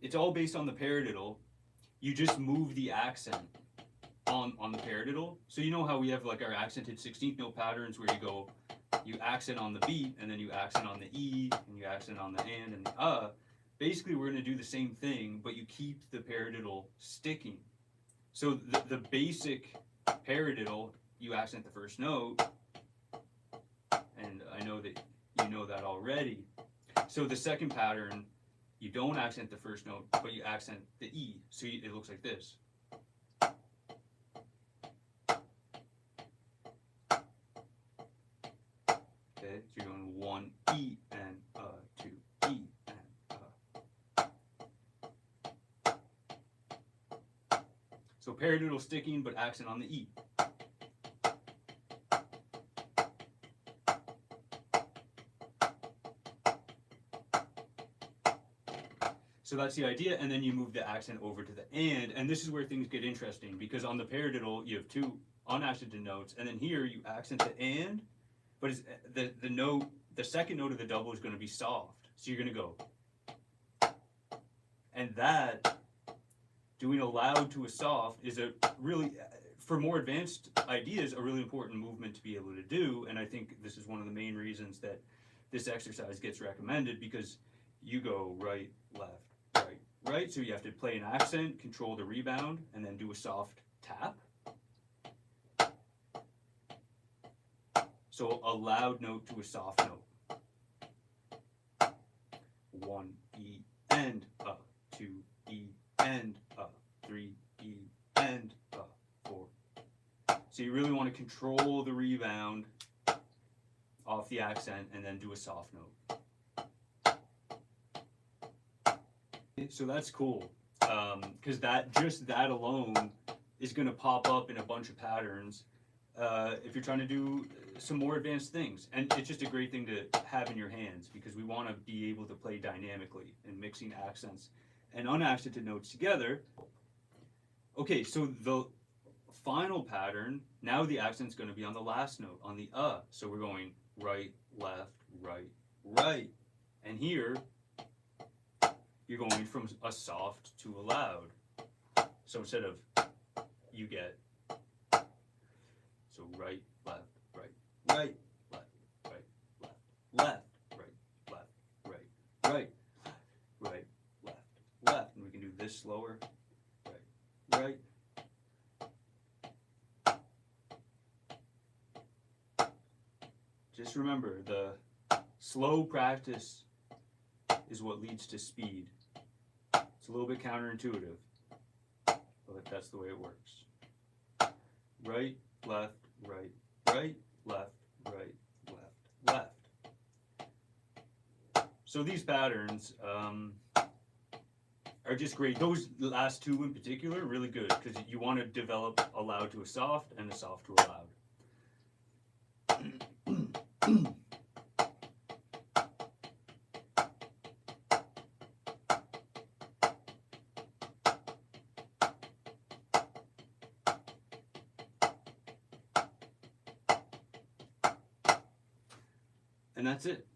it's all based on the paradiddle. You just move the accent on the paradiddle. So you know how we have like our accented 16th note patterns where you accent on the beat, and then you accent on the E, and you accent on the and the. Basically, we're going to do the same thing, but you keep the paradiddle sticking. So the basic paradiddle, you accent the first note, and I know that you know that already. So the second pattern, you don't accent the first note, but you accent the E. So it looks like this. Okay, so you're going 1 E and 2 E and So paradiddle sticking, but accent on the E. So that's the idea, and then you move the accent over to the and this is where things get interesting, because on the paradiddle you have two unaccented notes, and then here you accent the and, but it's, the second note of the double is going to be soft, so you're going to go, and that doing a loud to a soft is a really, for more advanced ideas, a really important movement to be able to do, and I think this is one of the main reasons that this exercise gets recommended, because you go right, left, right, right, so you have to play an accent, control the rebound, and then do a soft tap. So a loud note to a soft note. 1 E and 2 E and 3 E and 4. So you really want to control the rebound off the accent and then do a soft note. So that's cool, because just that alone is going to pop up in a bunch of patterns if you're trying to do some more advanced things. And it's just a great thing to have in your hands, because we want to be able to play dynamically and mixing accents and unaccented notes together. Okay, so the final pattern, now the accent's going to be on the last note, on the So we're going right, left, right, right. And here, you're going from a soft to a loud. So instead of you get, so right, left, right, right, left, right, left, left, right, left, right, right, right, left, left. And we can do this slower, right, right. Just remember, the slow practice is what leads to speed. It's a little bit counterintuitive, but that's the way it works. Right, left, right, right, left, right, left, left. So these patterns are just great. Those last two in particular are really good, because you want to develop a loud to a soft and a soft to a loud. And that's it.